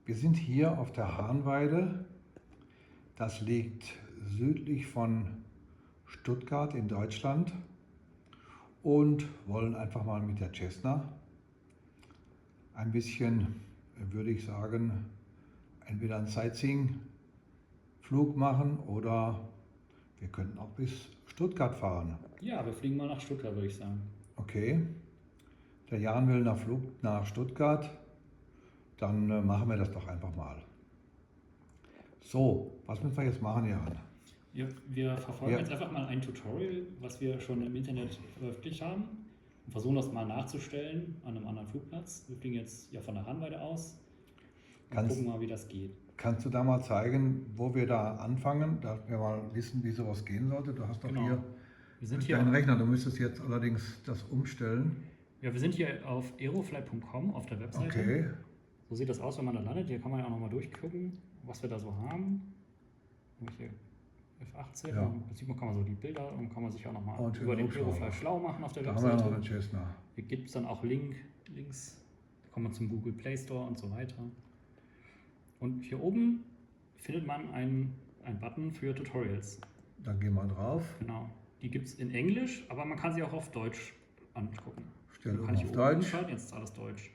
Wir sind hier auf der Hahnweide. Das liegt südlich von Stuttgart in Deutschland und wollen einfach mal mit der Cessna ein bisschen, würde ich sagen, entweder einen Sightseeing-Flug machen oder wir könnten auch bis Stuttgart fahren. Ja, wir fliegen mal nach Stuttgart, würde ich sagen. Okay, der Jan will nach Stuttgart, dann machen wir das doch einfach mal. So, was müssen wir jetzt machen, Jan? Wir verfolgen Ja. jetzt einfach mal ein Tutorial, was wir schon im Internet veröffentlicht haben und versuchen das mal nachzustellen an einem anderen Flugplatz. Wir fliegen jetzt ja von der Hahnweide aus und gucken mal, wie das geht. Kannst du da mal zeigen, wo wir da anfangen, dass wir mal wissen, wie sowas gehen sollte? Du hast doch Genau. hier Wir sind hier, deinen Rechner, du müsstest jetzt allerdings das umstellen. ja, wir sind hier auf aerofly.com auf der Webseite. Okay, So sieht das aus, wenn man da landet. Hier kann man ja auch nochmal durchgucken, was wir da so haben. Hier F18, Ja. im Prinzip kann man so die Bilder und kann man sich auch nochmal Und über den Hubschrauber. Aerofly schlau machen auf der da haben wir Webseite. noch eine Cessna. Hier gibt es dann auch Links, da kommt man zum Google Play Store und so weiter. Und hier oben findet man einen Button für Tutorials. Dann gehen wir drauf, Genau. Die gibt es in Englisch, aber man kann sie auch auf Deutsch angucken. stellen Kann wir ich auf hier oben Deutsch. umschalten, jetzt ist alles Deutsch.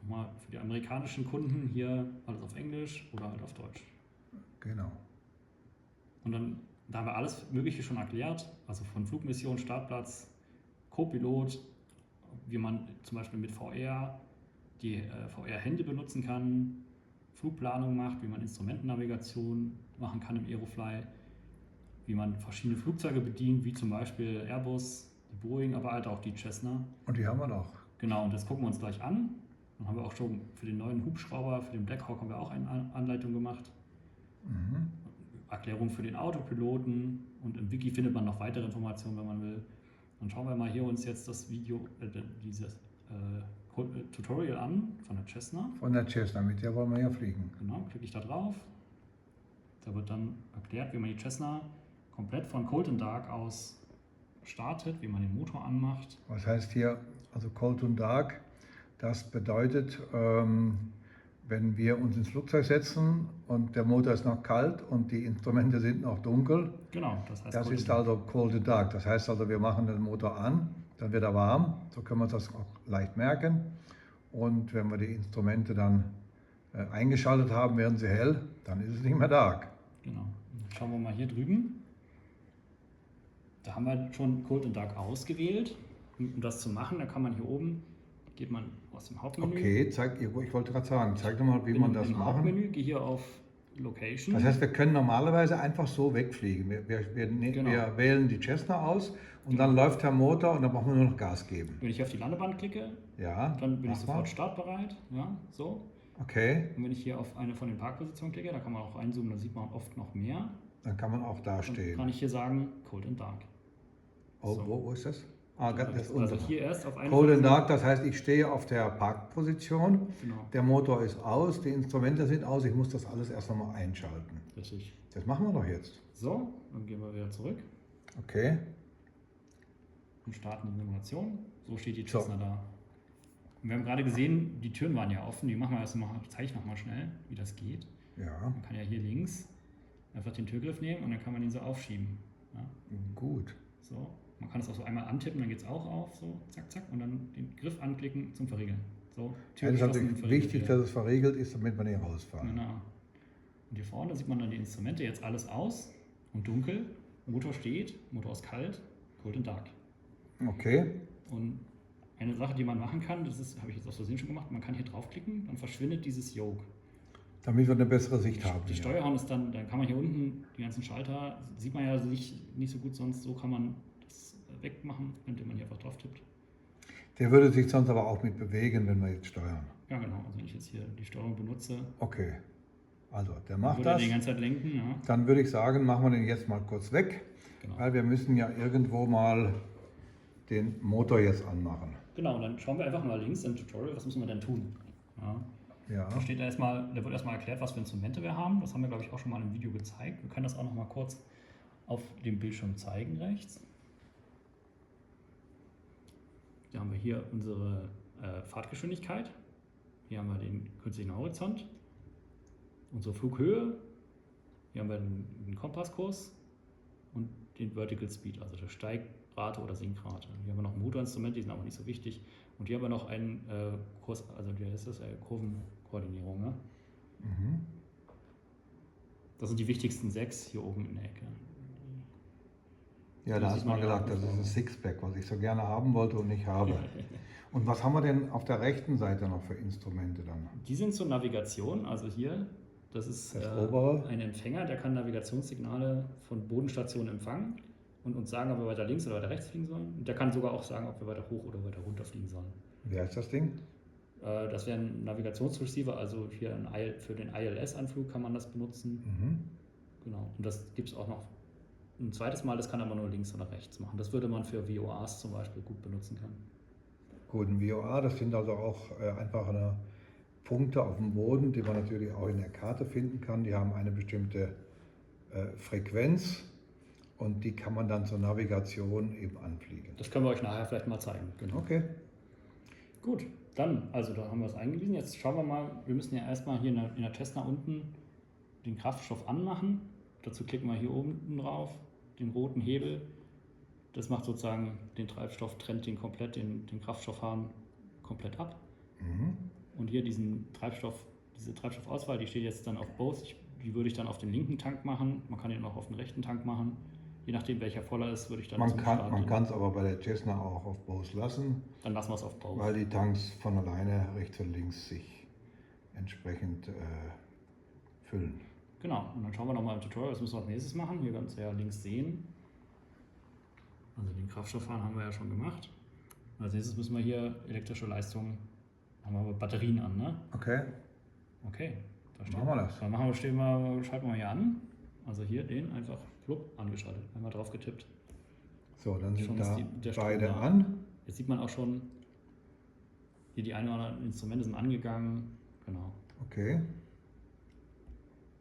Nochmal für die amerikanischen Kunden hier alles auf Englisch oder halt auf Deutsch. Genau. Und dann, da haben wir alles Mögliche schon erklärt, also von Flugmission, Startplatz, Co-Pilot, wie man zum Beispiel mit VR die VR-Hände benutzen kann, Flugplanung macht, wie man Instrumentennavigation machen kann im Aerofly, wie man verschiedene Flugzeuge bedient, wie zum Beispiel Airbus, die Boeing, aber halt auch die Cessna. Und die haben wir noch. Genau, und das gucken wir uns gleich an. Dann haben wir auch schon für den neuen Hubschrauber, für den Black Hawk haben wir auch eine Anleitung gemacht. Mhm. Erklärung für den Autopiloten und im Wiki findet man noch weitere Informationen, wenn man will. Dann schauen wir mal hier uns jetzt das Video, dieses Tutorial an von der Cessna. Von der Cessna, mit der wollen wir ja fliegen. Genau, klicke ich da drauf. Da wird dann erklärt, wie man die Cessna komplett von Cold and Dark aus startet, wie man den Motor anmacht. Was heißt hier, also Cold und Dark, das bedeutet, wenn wir uns ins Flugzeug setzen und der Motor ist noch kalt und die Instrumente sind noch dunkel, Genau, das heißt das Cold ist and Dark. also Cold and Dark. Das heißt also, wir machen den Motor an, dann wird er warm, so können wir uns das auch leicht merken. Und wenn wir die Instrumente dann eingeschaltet haben, werden sie hell, dann ist es nicht mehr Dark. Genau. Und schauen wir mal hier drüben. Da haben wir schon Cold and Dark ausgewählt. Um das zu machen, da kann man hier oben, geht man aus dem Hauptmenü. Okay, ich wollte gerade sagen, zeig doch mal, wie man das Im machen. Hauptmenü, gehe hier auf Location. Das heißt, wir können normalerweise einfach so wegfliegen. Wir Genau. wählen die Cessna aus und dann läuft der Motor und dann brauchen wir nur noch Gas geben. Wenn ich auf die Landebahn klicke, Ja, dann bin ich mach sofort mal. startbereit. Ja, so. Okay, Und wenn ich hier auf eine von den Parkpositionen klicke, da kann man auch reinzoomen, da sieht man oft noch mehr. dann kann man auch da Dann stehen. kann ich hier sagen Cold and Dark. Oh, so. wo ist das? Ah, das ist Also unser. hier erst auf eine Cold von and diesen- Dark, das heißt, ich stehe auf der Parkposition, Genau, der Motor ist aus, die Instrumente sind aus, ich muss das alles erst nochmal einschalten. richtig. Das machen wir doch jetzt. So, dann gehen wir wieder zurück Okay, und starten die Simulation. So steht die So. Cessna da. Und wir haben gerade gesehen, die Türen waren ja offen. Die machen wir erst mal, zeige ich nochmal schnell, wie das geht. ja, Man kann ja hier links einfach den Türgriff nehmen und dann kann man ihn so aufschieben. Ja, gut. so. Man kann es auch so einmal antippen, dann geht es auch auf, so zack, zack, und dann den Griff anklicken zum Verriegeln. So, Ja, das ist geschlossen und natürlich verriegelt wichtig, wieder. dass es verriegelt ist, damit wir nicht rausfahren. Genau. Und hier vorne sieht man dann die Instrumente, jetzt alles aus und dunkel. Motor steht, Motor ist kalt, Cold and Dark. Okay, Und eine Sache, die man machen kann, das ist, habe ich jetzt aus Versehen schon gemacht, man kann hier draufklicken, dann verschwindet dieses Yoke. damit wir eine bessere Sicht haben. Die ja. Steuerhorn ist dann kann man hier unten die ganzen Schalter, sieht man ja nicht so gut sonst, so kann man das wegmachen, indem man hier einfach drauf tippt. Der würde sich sonst aber auch mit bewegen, wenn wir jetzt steuern. Ja genau, also wenn ich jetzt hier die Steuerung benutze, Okay, also der dann macht würde er das. die ganze Zeit lenken. Ja, Dann würde ich sagen, machen wir den jetzt mal kurz weg, genau. weil wir müssen ja irgendwo mal den Motor jetzt anmachen. Genau, und dann schauen wir einfach mal links im Tutorial, was müssen wir denn tun. Ja. Ja, Da wird erstmal erklärt, was für Instrumente wir haben. Das haben wir, glaube ich, auch schon mal im Video gezeigt. Wir können das auch noch mal kurz auf dem Bildschirm zeigen rechts. Da haben wir hier unsere Fahrtgeschwindigkeit. Hier haben wir den künstlichen Horizont. unsere Flughöhe, hier haben wir den Kompasskurs und den Vertical Speed, also der Steigrate oder Sinkrate. Hier haben wir noch Motorinstrumente, die sind aber nicht so wichtig. Und hier haben wir noch einen Kurs, also der ist das Kurvenkoordinierung. Ne? Mhm. Das sind die wichtigsten 6 hier oben in der Ecke. Ja, da hast du mal gesagt, das ist das Sixpack, was ich so gerne haben wollte und nicht habe. Und was haben wir denn auf der rechten Seite noch für Instrumente dann? Die sind zur Navigation, also hier, das ist Das obere. ein Empfänger, der kann Navigationssignale von Bodenstationen empfangen und uns sagen, ob wir weiter links oder weiter rechts fliegen sollen. Und der kann sogar auch sagen, ob wir weiter hoch oder weiter runter fliegen sollen. Wie heißt das Ding? Das wäre ein Navigationsreceiver, also hier für den ILS-Anflug kann man das benutzen. Mhm. Genau, und das gibt es auch noch ein zweites Mal, das kann aber nur links oder rechts machen. Das würde man für VOAs zum Beispiel gut benutzen können. Gut, ein VOA, das sind also auch einfache Punkte auf dem Boden, die man natürlich auch in der Karte finden kann. Die haben eine bestimmte Frequenz und die kann man dann zur Navigation eben anfliegen. Das können wir euch nachher vielleicht mal zeigen. Genau. Okay. Gut, dann, also da haben wir es eingewiesen. Jetzt schauen wir mal, wir müssen ja erstmal hier in der Cessna unten den Kraftstoff anmachen. Dazu klicken wir hier oben drauf, den roten Hebel. Das macht sozusagen den Treibstoff, trennt den Kraftstoffhahn komplett ab. Mhm. Und hier diese Treibstoffauswahl, die steht jetzt dann auf Both. Die würde ich dann auf den linken Tank machen. Man kann ihn auch auf den rechten Tank machen. Je nachdem, welcher voller ist, würde ich dann Man kann es aber bei der Cessna auch auf Both lassen. Dann lassen wir es auf Both. Weil die Tanks von alleine rechts und links sich entsprechend füllen. Genau, und dann schauen wir nochmal im Tutorial, was müssen wir als nächstes machen. Hier kannst du ja links sehen. Also den Kraftstoffhahn haben wir ja schon gemacht. Als nächstes müssen wir hier elektrische Leistung, haben wir aber Batterien an, ne? Okay. Okay, da Machen wir das. Dann schalten wir hier an. Also hier den einfach plupp, angeschaltet. Einmal drauf getippt. So, dann sind Schon da ist der Strom beide da. an. Jetzt sieht man auch schon, hier die ein oder anderen Instrumente sind angegangen. Genau. Okay.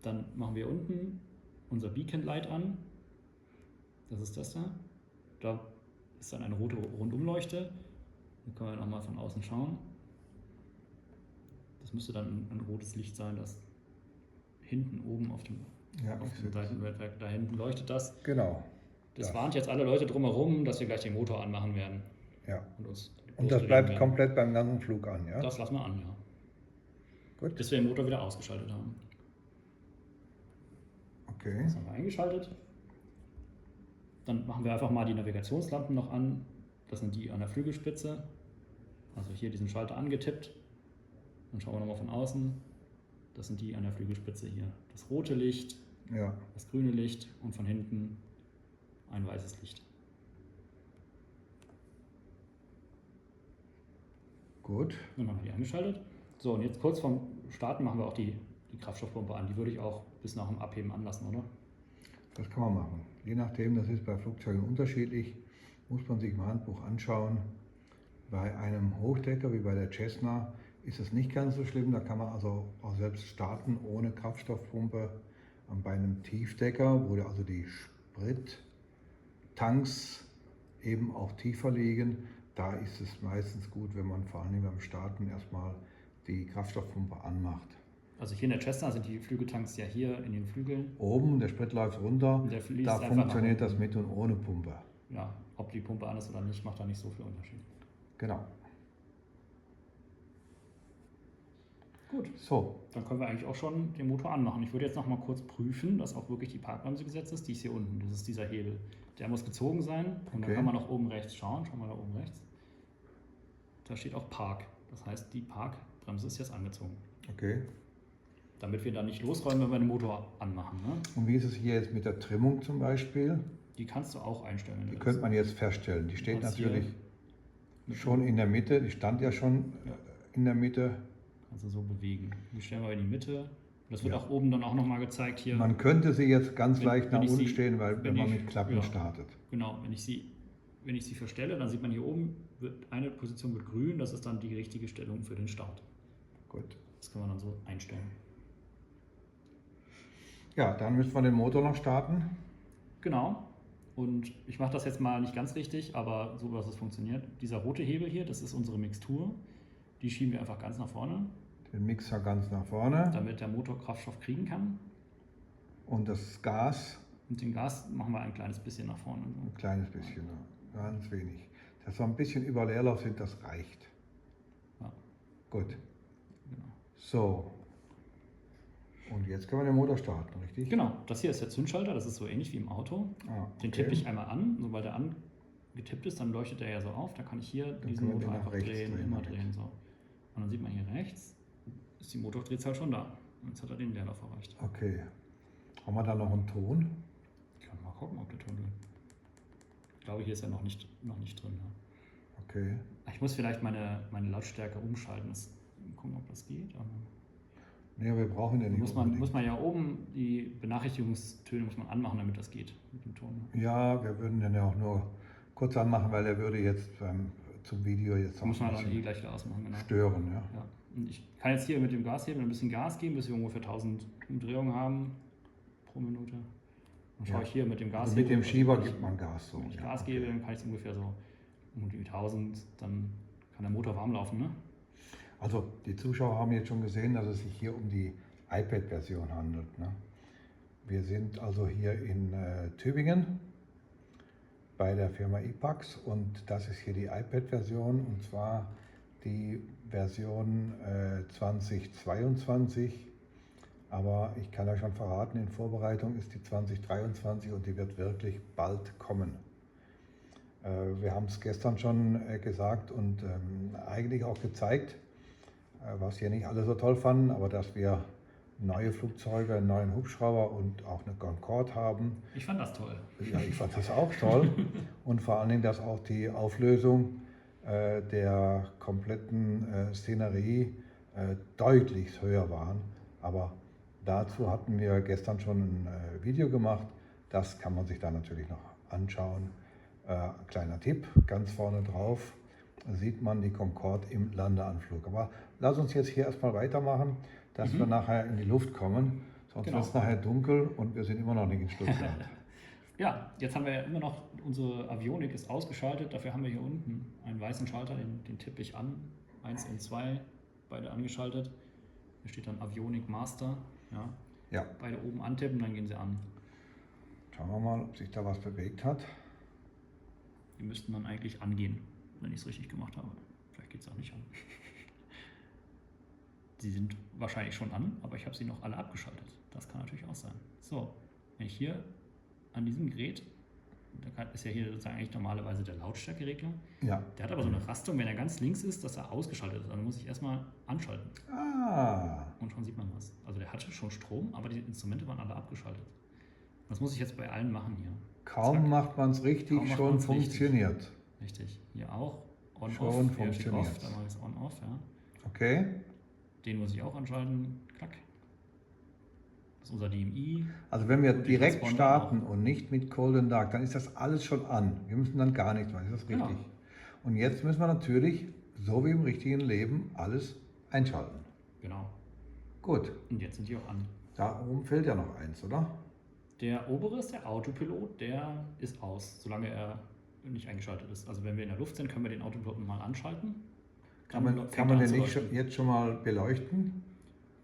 Dann machen wir unten unser Beacon Light an. Das ist das da. Da ist dann eine rote Rundumleuchte. Da können wir nochmal von außen schauen. Das müsste dann ein rotes Licht sein, das hinten oben auf dem Seitenwerk, da hinten leuchtet das. Genau. Das warnt jetzt alle Leute drumherum, dass wir gleich den Motor anmachen werden. Ja. Und das bleibt komplett beim ganzen Flug an, ja? Das lassen wir an, ja. Gut. Bis wir den Motor wieder ausgeschaltet haben. Okay. Das haben wir eingeschaltet. Dann machen wir einfach mal die Navigationslampen noch an. Das sind die an der Flügelspitze. Also hier diesen Schalter angetippt. Dann schauen wir nochmal von außen. Das sind die an der Flügelspitze hier. Das rote Licht, Ja. das grüne Licht und von hinten ein weißes Licht. Gut. Dann haben wir die angeschaltet. So, und jetzt kurz vorm Starten machen wir auch die Kraftstoffpumpe an. Die würde ich auch bis nach dem Abheben anlassen, oder? Das kann man machen. Je nachdem, das ist bei Flugzeugen unterschiedlich, muss man sich im Handbuch anschauen. Bei einem Hochdecker wie bei der Cessna ist es nicht ganz so schlimm. Da kann man also auch selbst starten ohne Kraftstoffpumpe. Bei einem Tiefdecker, wo also die Sprittanks eben auch tiefer liegen, da ist es meistens gut, wenn man vor allem beim Starten erstmal die Kraftstoffpumpe anmacht. Also hier in der Cessna sind die Flügeltanks ja hier in den Flügeln. Oben, der Sprit läuft runter, Der fließt da einfach funktioniert nach das unten. mit und ohne Pumpe. Ja, ob die Pumpe an ist oder nicht, macht da nicht so viel Unterschied. Genau. Gut, So, dann können wir eigentlich auch schon den Motor anmachen. Ich würde jetzt noch mal kurz prüfen, dass auch wirklich die Parkbremse gesetzt ist. Die ist hier unten, das ist dieser Hebel. Der muss gezogen sein und Okay. dann kann man auch oben rechts schauen. Schauen wir da oben rechts. Da steht auch Park. Das heißt, die Parkbremse ist jetzt angezogen. okay. Damit wir dann nicht losräumen, wenn wir den Motor anmachen. Ne? Und wie ist es hier jetzt mit der Trimmung zum Beispiel? Die kannst du auch einstellen. wenn Die du könnte willst. man jetzt feststellen. Die steht kannst natürlich hier schon in der Mitte. Die stand ja schon in der Mitte. Also so bewegen. Die stellen wir in die Mitte. Und das wird Ja. auch oben dann auch nochmal gezeigt hier. Man könnte sie jetzt ganz Wenn- leicht wenn nach ich unten sie- stehen, weil wenn wenn man ich- mit Klappen ja. startet. Genau, wenn ich sie verstelle, dann sieht man hier oben, eine Position wird grün, das ist dann die richtige Stellung für den Start. Gut. Das kann man dann so einstellen. Ja, dann müssen wir den Motor noch starten. Genau. Und ich mache das jetzt mal nicht ganz richtig, aber so, dass es funktioniert. Dieser rote Hebel hier, das ist unsere Mixtur. Die schieben wir einfach ganz nach vorne. den Mixer ganz nach vorne damit der Motor Kraftstoff kriegen kann. und das Gas Und den Gas machen wir ein kleines bisschen nach vorne. ein kleines bisschen, ganz wenig. Dass wir ein bisschen über Leerlauf sind, das reicht. Ja. Gut. Genau. So. Und jetzt können wir den Motor starten, richtig? Genau, das hier ist der Zündschalter, das ist so ähnlich wie im Auto. Ah, Den okay. tippe ich einmal an, sobald er angetippt ist, dann leuchtet er ja so auf. Da kann ich hier diesen können wir den Motor nach einfach rechts drehen, drehen immer damit. drehen. So. Und dann sieht man hier rechts, ist die Motordrehzahl schon da. Und jetzt hat er den Leerlauf erreicht. Okay. Haben wir da noch einen Ton? Ich kann mal gucken, ob der Ton will. Ich glaube, hier ist er noch nicht drin. Ja. Okay. Ich muss vielleicht meine Lautstärke umschalten. Gucken, ob das geht. Aber Nee, wir brauchen den nicht muss man ja oben die Benachrichtigungstöne muss man anmachen, damit das geht mit dem Ton. Ja, wir würden den ja auch nur kurz anmachen, weil er würde jetzt zum Video jetzt auch Muss man ein dann bisschen gleich wieder ausmachen, genau. stören. Ja. Ja. Und ich kann jetzt hier mit dem Gashebel ein bisschen Gas geben, bis wir ungefähr 1000 Umdrehungen haben pro Minute. Dann schaue Ja. ich hier mit dem Gashebel. Also mit dem Schieber wenn ich- gibt man Gas so. Wenn ich ja, Gas okay. gebe, dann kann ich es ungefähr so um die 1000, dann kann der Motor warm laufen, ne? Also die Zuschauer haben jetzt schon gesehen, dass es sich hier um die iPad-Version handelt. Ne? Wir sind also hier in Tübingen bei der Firma Ipax und das ist hier die iPad-Version und zwar die Version 2022. Aber ich kann euch schon verraten, in Vorbereitung ist die 2023 und die wird wirklich bald kommen. Wir haben es gestern schon gesagt und eigentlich auch gezeigt, was wir nicht alle so toll fanden, aber dass wir neue Flugzeuge, einen neuen Hubschrauber und auch eine Concorde haben. Ich fand das toll. Ja, ich fand das auch toll. Und vor allen Dingen, dass auch die Auflösung der kompletten Szenerie deutlich höher waren. Aber dazu hatten wir gestern schon ein Video gemacht. Das kann man sich dann natürlich noch anschauen. Kleiner Tipp, ganz vorne drauf sieht man die Concorde im Landeanflug. Aber lass uns jetzt hier erstmal weitermachen, dass wir nachher in die Luft kommen. Sonst Genau. wird es nachher dunkel und wir sind immer noch nicht in Stuttgart. Ja, jetzt haben wir ja immer noch, unsere Avionik ist ausgeschaltet, dafür haben wir hier unten einen weißen Schalter, den tippe ich an, 1 und 2, beide angeschaltet. Hier steht dann Avionik Master, ja. Ja, Beide oben antippen, dann gehen sie an. schauen wir mal, ob sich da was bewegt hat. Die müssten dann eigentlich angehen, wenn ich es richtig gemacht habe. Vielleicht geht es auch nicht an. Sie sind wahrscheinlich schon an, aber ich habe sie noch alle abgeschaltet. Das kann natürlich auch sein. So, wenn ich hier an diesem Gerät, da ist ja hier sozusagen eigentlich normalerweise der Lautstärkeregler, Ja. der hat aber so eine Rastung, wenn er ganz links ist, dass er ausgeschaltet ist. Also muss ich erstmal anschalten Ah, und schon sieht man was. Also der hatte schon Strom, aber die Instrumente waren alle abgeschaltet. Das muss ich jetzt bei allen machen hier. kaum Zack. macht man es richtig, Kaum macht schon man's richtig. funktioniert. Richtig. Hier auch. On-Off. Schon Hier steht funktioniert's. Off, dann mache ich es On-Off, ja. Okay, Den muss ich auch anschalten. Klack. Das ist unser DMI. also wenn wir Und die direkt Transponder starten und nicht mit Cold and Dark, dann ist das alles schon an. Wir müssen dann gar nichts machen, ist das Genau. richtig? Und jetzt müssen wir natürlich, so wie im richtigen Leben, alles einschalten. Genau. Gut, Und jetzt sind die auch an. da oben fehlt ja noch eins, oder? Der obere ist der Autopilot, der ist aus, solange er nicht eingeschaltet ist. Also wenn wir in der Luft sind, können wir den Autopilot mal anschalten. Kann Dann man fängt er an den zu nicht leuchten. jetzt schon mal beleuchten?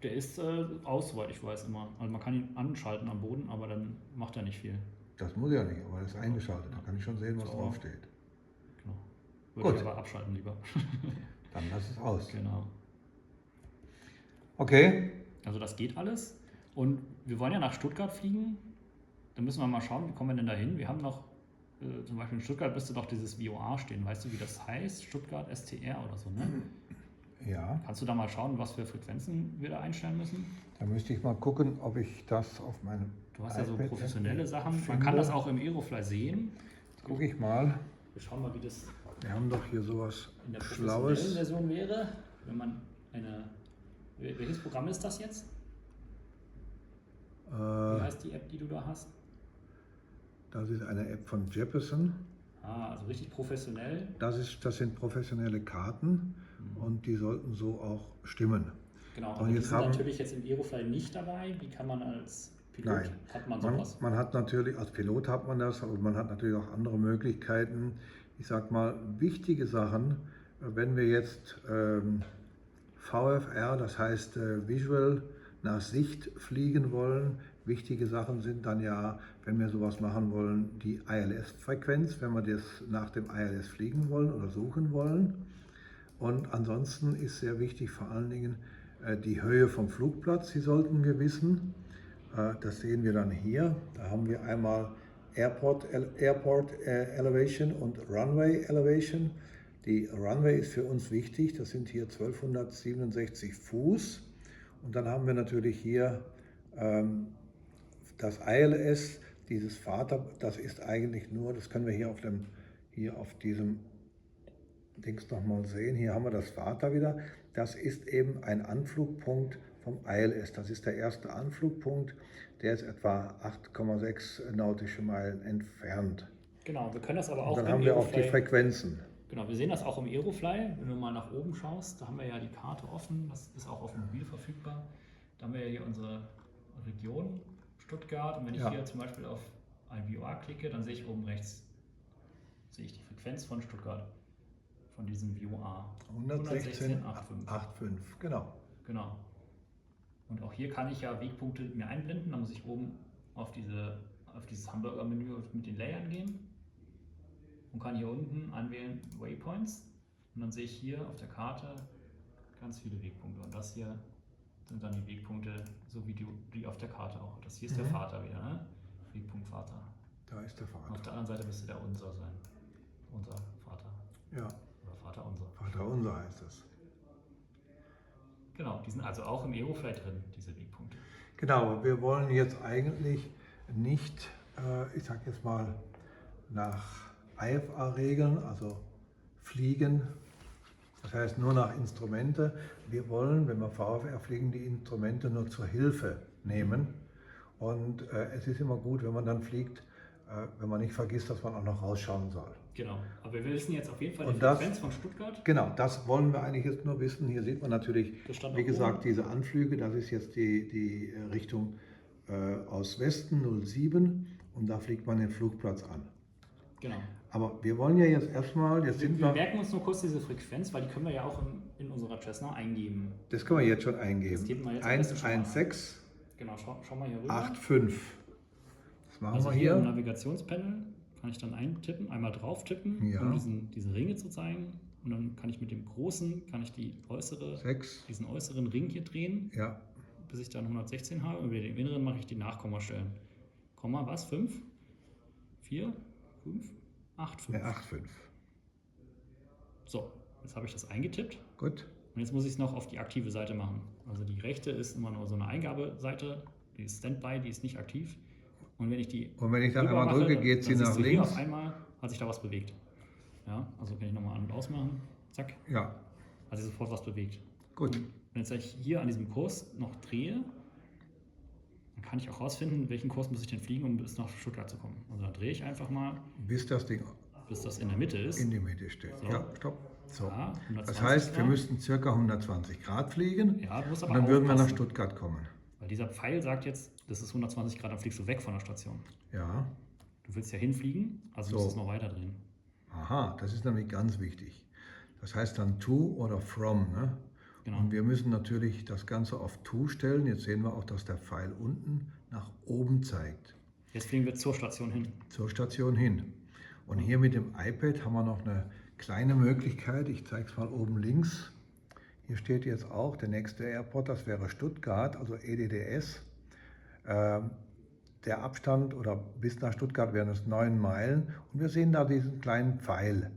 Der ist aus, soweit ich weiß, immer. Also man kann ihn anschalten am Boden, aber dann macht er nicht viel. Das muss ja nicht, aber das ist eingeschaltet. Da kann ich schon sehen, was So. draufsteht. Genau. Würde Gut. ich aber abschalten lieber. Dann lass es aus. Genau. Okay, Also das geht alles. Und wir wollen ja nach Stuttgart fliegen. Da müssen wir mal schauen, wie kommen wir denn da hin? Wir haben noch, zum Beispiel in Stuttgart müsste doch dieses VOA stehen. Weißt du, wie das heißt? Stuttgart STR oder so, ne? ja, Kannst du da mal schauen, was für Frequenzen wir da einstellen müssen? da müsste ich mal gucken, ob ich das auf meinem Du hast ja so iPad professionelle Sachen. Man finde. kann das auch im Aerofly sehen. Gucke ich mal. Wir schauen mal, wie das Wir haben doch hier sowas in der professionellen Schlaues. Version wäre. Wenn man eine... Welches Programm ist das jetzt? Wie heißt die App, die du da hast? Das ist eine App von Jeppesen. Ah, also richtig professionell. Das sind professionelle Karten und die sollten so auch stimmen. Genau, Und aber die jetzt sind haben- natürlich jetzt im Aerofly nicht dabei. Wie kann man als Pilot, Nein. hat man Man, sowas? man hat natürlich, als Pilot hat man das, aber man hat natürlich auch andere Möglichkeiten. Ich sag mal, wichtige Sachen, wenn wir jetzt VFR, das heißt Visual nach Sicht fliegen wollen. Wichtige Sachen sind dann ja, wenn wir sowas machen wollen, die ILS-Frequenz, wenn wir das nach dem ILS fliegen wollen oder suchen wollen. Und ansonsten ist sehr wichtig vor allen Dingen die Höhe vom Flugplatz, die sollten wir wissen. Das sehen wir dann hier. Da haben wir einmal Airport Elevation und Runway Elevation. Die Runway ist für uns wichtig, das sind hier 1267 Fuß. Und dann haben wir natürlich hier das ILS, dieses Vater, das ist eigentlich nur, das können wir hier auf diesem Dings nochmal sehen. Hier haben wir das Vater wieder. Das ist eben ein Anflugpunkt vom ILS. Das ist der erste Anflugpunkt. Der ist etwa 8,6 nautische Meilen entfernt. Genau, wir können das aber auch Und dann im haben wir auch die Aerofly. Frequenzen. Genau, wir sehen das auch im Aerofly. Wenn du mal nach oben schaust, da haben wir ja die Karte offen. Das ist auch auf dem Mobil verfügbar. Da haben wir ja hier unsere Region Stuttgart. Und wenn ich hier zum Beispiel auf IVOR klicke, dann sehe ich oben rechts die Frequenz von Stuttgart. Von diesem VOA. 116,85, genau. Genau. Und auch hier kann ich ja Wegpunkte mir einblenden. Da muss ich oben auf dieses Hamburger-Menü mit den Layern gehen und kann hier unten anwählen Waypoints. Und dann sehe ich hier auf der Karte ganz viele Wegpunkte. Und das hier sind dann die Wegpunkte, so wie die auf der Karte auch. Das hier ist der Vater wieder, ne? Wegpunkt Vater. Da ist der Vater. Auf der anderen Seite müsste der unser sein. Unser Vater. Ja. Oder Vater unser. Vater unser heißt es. Genau, die sind also auch im Aerofly drin, diese Wegpunkte. Genau, wir wollen jetzt eigentlich nicht, ich sag jetzt mal, nach IFA-Regeln, also fliegen, das heißt nur nach Instrumente. Wir wollen, wenn wir VFR fliegen, die Instrumente nur zur Hilfe nehmen. Und es ist immer gut, wenn man dann fliegt, wenn man nicht vergisst, dass man auch noch rausschauen soll. Genau, aber wir wissen jetzt auf jeden Fall die Und Frequenz von Stuttgart. Genau, das wollen wir eigentlich jetzt nur wissen. Hier sieht man natürlich, wie gesagt, diese Anflüge. Das ist jetzt die Richtung aus Westen 07 und da fliegt man den Flugplatz an. Genau. Aber wir wollen ja jetzt erstmal, wir merken uns nur kurz diese Frequenz, weil die können wir ja auch in unserer Cessna eingeben. Das können wir jetzt schon eingeben. Das geben wir jetzt 116. Genau, schau mal hier rüber. 85. Das machen also wir hier hier. im Navigationspanel kann ich dann eintippen, einmal drauf tippen, um diese Ringe zu zeigen. Und dann kann ich mit dem großen, diesen äußeren Ring hier drehen, bis ich dann 116 habe. Und mit dem inneren mache ich die Nachkommastellen. Komma, was? 5? 4? 5? 8, 5. 8, 5. So, jetzt habe ich das eingetippt. Gut. Und jetzt muss ich es noch auf die aktive Seite machen. Also die rechte ist immer nur so eine Eingabeseite, die ist Standby, die ist nicht aktiv. Und wenn ich dann einmal drücke, geht sie nach links. Auf einmal hat sich da was bewegt. Ja, also kann ich nochmal an- und ausmachen. Zack. Ja. Hat sich sofort was bewegt. Gut. Und wenn jetzt ich hier an diesem Kurs noch drehe, dann kann ich auch rausfinden, welchen Kurs muss ich denn fliegen, um bis nach Stuttgart zu kommen. Also dann drehe ich einfach mal, bis das Ding bis das in der Mitte ist. in die Mitte steht. So. Ja, stopp. So. Ja, Das heißt, wir müssten ca. 120 Grad fliegen. Ja, du musst und aber dann würden wir nach aufpassen. Stuttgart kommen. Weil dieser Pfeil sagt jetzt, das ist 120 Grad, dann fliegst du weg von der Station. Ja. Du willst ja hinfliegen, also musst du es noch weiter drehen. Aha, das ist nämlich ganz wichtig. Das heißt dann to oder from. Ne? Genau. Und wir müssen natürlich das Ganze auf to stellen. Jetzt sehen wir auch, dass der Pfeil unten nach oben zeigt. Jetzt fliegen wir zur Station hin. Zur Station hin. Und hier mit dem iPad haben wir noch eine kleine Möglichkeit. Ich zeige es mal oben links. Hier steht jetzt auch der nächste Airport, das wäre Stuttgart, also EDDS. Der Abstand oder bis nach Stuttgart wären es 9 Meilen. Und wir sehen da diesen kleinen Pfeil.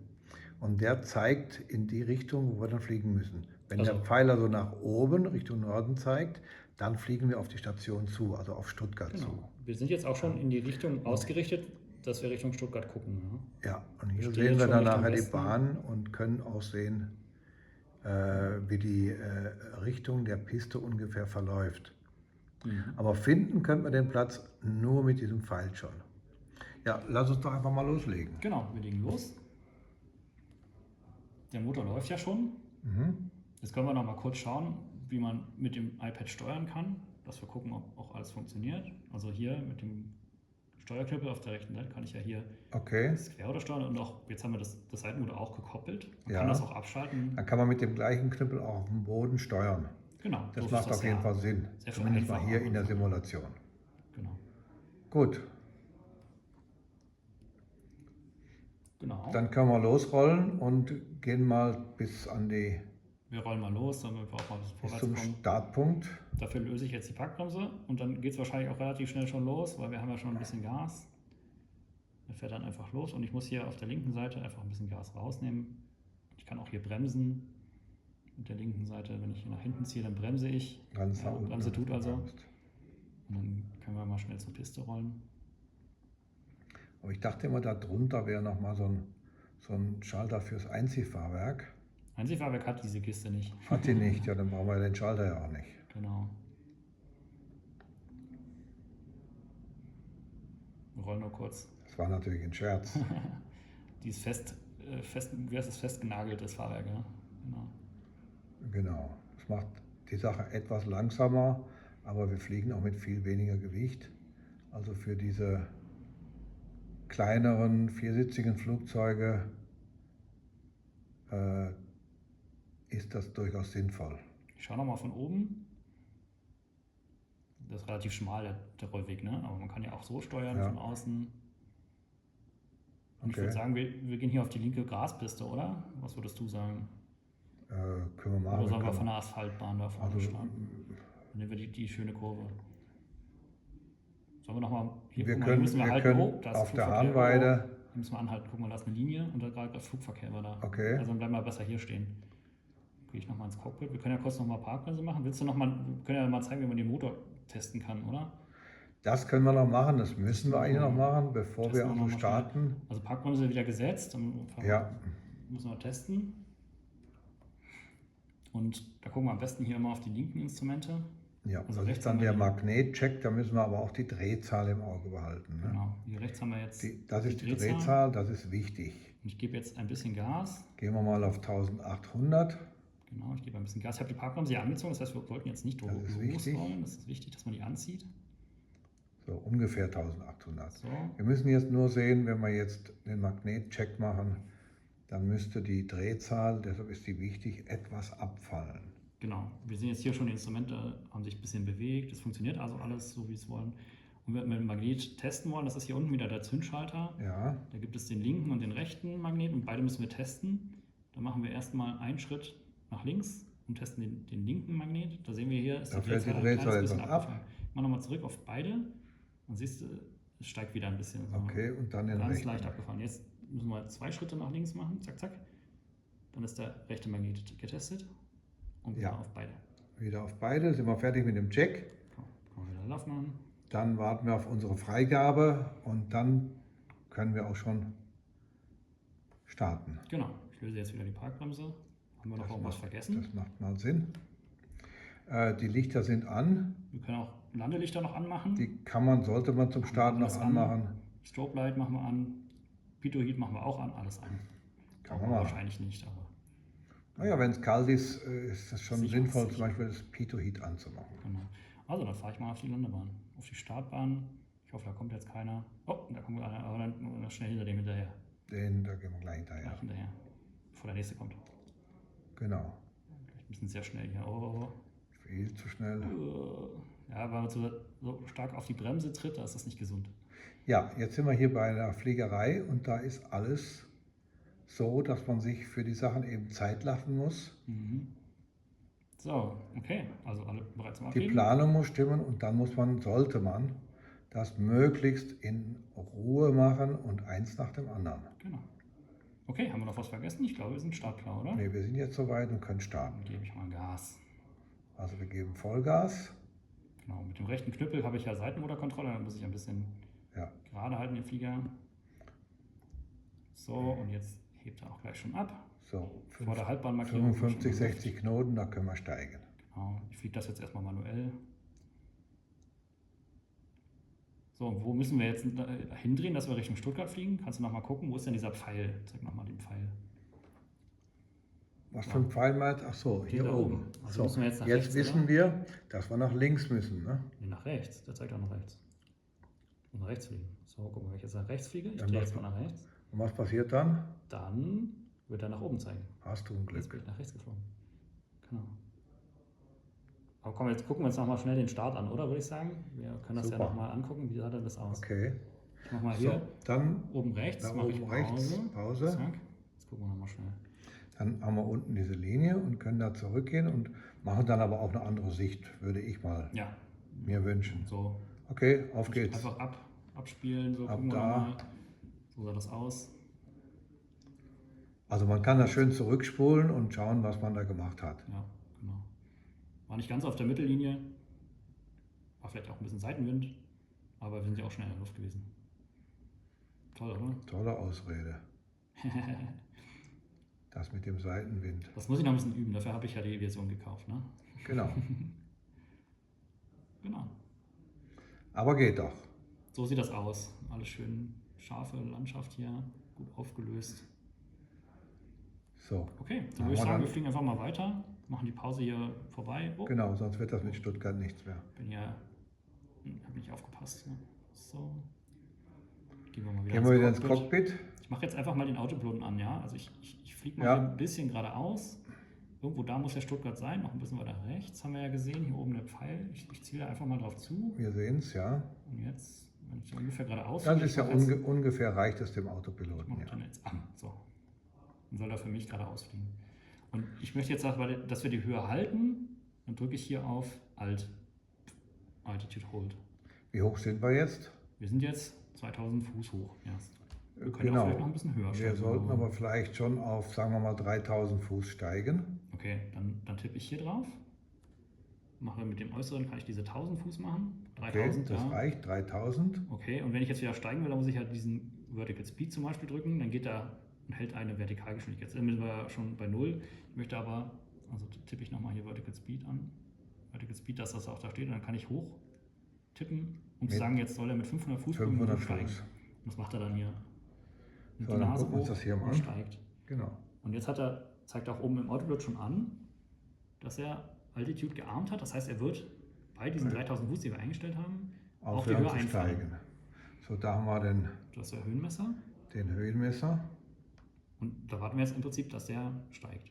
Und der zeigt in die Richtung, wo wir dann fliegen müssen. Wenn der Pfeil also nach oben, Richtung Norden zeigt, dann fliegen wir auf die Station zu, also auf Stuttgart zu. Wir sind jetzt auch schon in die Richtung ausgerichtet, dass wir Richtung Stuttgart gucken. Ne? Ja, und hier sehen wir dann nachher die Bahn und können auch sehen, wie die Richtung der Piste ungefähr verläuft. Aber finden können wir den Platz nur mit diesem Pfeil schon. Ja, lass uns doch einfach mal loslegen. Genau, wir legen los. Der Motor läuft ja schon. Jetzt können wir noch mal kurz schauen, wie man mit dem iPad steuern kann, dass wir gucken, ob auch alles funktioniert. Also hier mit dem Steuerknüppel auf der rechten Seite, kann ich ja hier Okay, das Querruder steuern und auch, jetzt haben wir das Seitenruder auch gekoppelt. Man Ja. kann das auch abschalten. dann kann man mit dem gleichen Knüppel auch auf dem Boden steuern. Genau, Das so ist macht auf jeden ja Fall Sinn. sehr viel Zumindest mal einfacher hier am in der Anfang. Simulation. Genau. Gut, Genau. dann können wir losrollen und gehen mal bis Wir rollen mal los, damit wir auch mal ein bisschen bis vorwärts zum kommen. Startpunkt. Dafür löse ich jetzt die Packbremse und dann geht es wahrscheinlich auch relativ schnell schon los, weil wir haben ja schon ein bisschen Gas. Der fährt dann einfach los und ich muss hier auf der linken Seite einfach ein bisschen Gas rausnehmen. Ich kann auch hier bremsen mit der linken Seite. Wenn ich hier nach hinten ziehe, dann bremse ich. Ganz Ja, nach unten. Bremse tut also. Und dann können wir mal schnell zur Piste rollen. Aber ich dachte immer, da drunter wäre noch mal so ein Schalter fürs Einziehfahrwerk. Einziehfahrwerk hat diese Kiste nicht. Hat die nicht, ja, dann brauchen wir den Schalter ja auch nicht. Genau. Wir rollen nur kurz. Das war natürlich ein Scherz. Die ist wie heißt das, festgenagelt, das Fahrwerk, ja? Genau. Genau. Das macht die Sache etwas langsamer, aber wir fliegen auch mit viel weniger Gewicht. Also für diese kleineren, viersitzigen Flugzeuge ist das durchaus sinnvoll. Ich schaue nochmal von oben. Das ist relativ schmal, der Rollweg, ne? Aber man kann ja auch so steuern Ja. von außen. Und ich Okay. würde sagen, wir gehen hier auf die linke Graspiste, oder? Was würdest du sagen? Können wir machen. Oder sollen wir können- von der Asphaltbahn da vorne also, starten? Dann nehmen wir die schöne Kurve. Sollen wir nochmal hier wir guck mal, hier können, müssen wir wir halten. können Oh, da ist auf der Flugverkehr. Hahnweide, Hier müssen wir anhalten. Guck mal, da ist eine Linie und da gerade das Flugverkehr war da. Okay. Also dann bleiben wir besser hier stehen. Gehe ich nochmal ins Cockpit. Wir können ja kurz nochmal Parkbremse machen. Willst du nochmal, wir können ja mal zeigen, wie man den Motor testen kann, oder? das können wir noch machen, das müssen wir eigentlich noch machen, bevor Testen wir wir also noch mal starten. Also Parkbremse wieder gesetzt. Dann Ja, müssen wir testen. Und da gucken wir am besten hier immer auf die linken Instrumente. ja, Also das rechts ist dann haben wir der die- Magnetcheck, da müssen wir aber auch die Drehzahl im Auge behalten. Ne? Genau. Hier rechts haben wir jetzt Das ist die Drehzahl, das ist wichtig. Und ich gebe jetzt ein bisschen Gas. Gehen wir mal auf 1800. Genau, ich gebe ein bisschen Gas. Ich habe die Parkbremse hier angezogen, das heißt, wir wollten jetzt nicht Das ist wichtig. losrollen. Das ist wichtig, dass man die anzieht. So ungefähr 1800. So, Wir müssen jetzt nur sehen, wenn wir jetzt den Magnetcheck machen, dann müsste die Drehzahl, deshalb ist die wichtig, etwas abfallen. genau. Wir sehen jetzt hier schon, die Instrumente haben sich ein bisschen bewegt. Es funktioniert also alles so, wie es wollen. Und wenn wir mit dem Magnet testen wollen, das ist hier unten wieder der Zündschalter. Ja, Da gibt es den linken und den rechten Magnet und beide müssen wir testen. Da machen wir erstmal einen Schritt nach links und testen den linken Magnet. Da sehen wir hier, ist Da fällt die ein Drehzahl kleines bisschen etwas ab. abgefallen. Ich mache nochmal zurück auf beide. Dann siehst du, es steigt wieder ein bisschen. So. okay, und dann den Ganz rechten. leicht abgefahren. Jetzt müssen wir 2 Schritte nach links machen. Zack, zack. Dann ist der rechte Magnet getestet. Und wieder Ja. auf beide. Wieder auf beide, sind wir fertig mit dem Check. So, können wir wieder Lauf machen. Dann warten wir auf unsere Freigabe und dann können wir auch schon starten. Genau. Ich löse jetzt wieder die Parkbremse. Haben wir noch irgendwas vergessen? Das macht mal Sinn. Die Lichter sind an. Wir können auch Landelichter noch anmachen. Die sollte man zum Start noch Alles an. anmachen. Strobe Light machen wir an. Pitot machen wir auch an. Alles an. Kann Brauchen man wir machen. wahrscheinlich nicht, aber Naja, wenn es kalt ist, ist es schon Sicher, sinnvoll, sicher. zum Beispiel das Pitot anzumachen. genau. Also, dann fahre ich mal auf die Landebahn. Auf die Startbahn. Ich hoffe, da kommt jetzt keiner. Oh, da kommt einer, aber dann schnell hinter dem hinterher. Da gehen wir gleich hinterher. Gleich hinterher. Bevor der nächste kommt. Genau. Vielleicht ein bisschen sehr schnell hier. Oh. Viel zu schnell. Ja, weil man so stark auf die Bremse tritt, da ist das nicht gesund. Ja, jetzt sind wir hier bei der Fliegerei und da ist alles so, dass man sich für die Sachen eben Zeit lassen muss. Mhm. So, okay. Also alle bereit zum Die Abfliegen? Planung muss stimmen und dann sollte man das möglichst in Ruhe machen und eins nach dem anderen. Genau. Okay, haben wir noch was vergessen? Ich glaube, wir sind startklar, oder? Ne, wir sind jetzt soweit und können starten. Dann gebe ich mal Gas. Also wir geben Vollgas. Genau, mit dem rechten Knüppel habe ich ja Seitenruderkontrolle, dann muss ich ein bisschen Ja. gerade halten, den Flieger. So, und jetzt hebt er auch gleich schon ab. So, Vor der Halbbahnmarkierung. 55, 60 Knoten, da können wir steigen. Genau, ich fliege das jetzt erstmal manuell. So, wo müssen wir jetzt hindrehen, dass wir Richtung Stuttgart fliegen? Kannst du nochmal gucken, wo ist denn dieser Pfeil? Zeig nochmal den Pfeil. Was für ein Pfeil meint? Ach so, hier da oben. oben. Also So, müssen wir jetzt nach jetzt rechts, wissen oder? wir, dass wir nach links müssen. Ne? Nee, nach rechts, der zeigt auch nach rechts. Und nach rechts fliegen. So, guck mal, wenn ich jetzt nach rechts fliege, ich Dann drehe machst jetzt mal nach rechts, Und was passiert dann? dann wird er nach oben zeigen. Hast du ein Jetzt bin Glück. ich nach rechts geflogen. Genau. Aber komm, jetzt gucken wir uns nochmal schnell den Start an, oder? Würde ich sagen. Wir können das Super. ja nochmal angucken, wie sah denn das aus. Okay. Ich mach mal So, hier dann oben rechts, da mache ich oben rechts, Pause. Zack. Jetzt gucken wir nochmal schnell. Dann haben wir unten diese Linie und können da zurückgehen und machen dann aber auch eine andere Sicht, würde ich mal Ja, mir wünschen. so. Okay, auf geht's. Einfach abspielen, so Ab gucken wir da. nochmal. So sah das aus. Also man kann da schön zurückspulen und schauen, was man da gemacht hat. Ja, genau. War nicht ganz auf der Mittellinie. War vielleicht auch ein bisschen Seitenwind. Aber wir sind ja auch schnell in der Luft gewesen. Toll, oder? Tolle Ausrede. Das mit dem Seitenwind. Das muss ich noch ein bisschen üben. Dafür habe ich ja die Version gekauft, ne? Genau. Genau. Aber geht doch. So sieht das aus. Alles schön scharfe Landschaft hier. Gut aufgelöst. So. Okay, dann Machen würde ich wir sagen, dann- wir fliegen einfach mal weiter. Machen die Pause hier vorbei. Oh, Genau, sonst wird das mit Stuttgart nichts mehr. bin ja. Habe nicht aufgepasst. Ne? So. Gehen wir mal wieder Gehen wir wieder ins Cockpit. Ich mache jetzt einfach mal den Autopiloten an, ja. Also ich fliege mal Ja. hier ein bisschen geradeaus. Irgendwo da muss ja Stuttgart sein, noch ein bisschen weiter rechts, haben wir ja gesehen. Hier oben der Pfeil. Ich ziele einfach mal drauf zu. Wir sehen es, ja. Und jetzt, wenn ich so ungefähr geradeaus Das fliege, ist ja ich mach jetzt- ungefähr reicht es dem ich Autopiloten. mache Ja. den jetzt an. So. Dann soll er für mich geradeaus fliegen. Und ich möchte jetzt sagen, dass wir die Höhe halten. Dann drücke ich hier auf Alt. Altitude Hold. Wie hoch sind wir jetzt? Wir sind jetzt 2000 Fuß hoch erst. Wir können auch Genau. vielleicht noch ein bisschen höher Wir steigen. sollten aber vielleicht schon auf, sagen wir mal, 3000 Fuß steigen. Okay, dann tippe ich hier drauf. Mache mit dem äußeren, kann ich diese 1000 Fuß machen. Okay, 3000, das ja. reicht, 3000. Okay, und wenn ich jetzt wieder steigen will, dann muss ich halt diesen Vertical Speed zum Beispiel drücken. Dann geht er und hält eine Vertikalgeschwindigkeit. Jetzt sind wir schon bei 0. Ich möchte aber, also tippe ich nochmal hier Vertical Speed an. Vertical Speed, dass das auch da steht. Und dann kann ich hoch tippen, um zu Mit sagen, jetzt soll er mit 500 Fuß pro 500 Minute steigen. Fuß. Und das macht er dann hier. Nimmt So, die dann Nase gucken wir uns hoch das hier mal und an. steigt. Genau. Und jetzt zeigt er auch oben im Autopilot schon an, dass er Altitude gearmt hat. Das heißt, er wird bei diesen 3000 Fuß, die wir eingestellt haben, auf die Aufhören Höhe zu einfallen. steigen. So, da haben wir Das ist der Höhenmesser. den Höhenmesser. Und da warten wir jetzt im Prinzip, dass der steigt.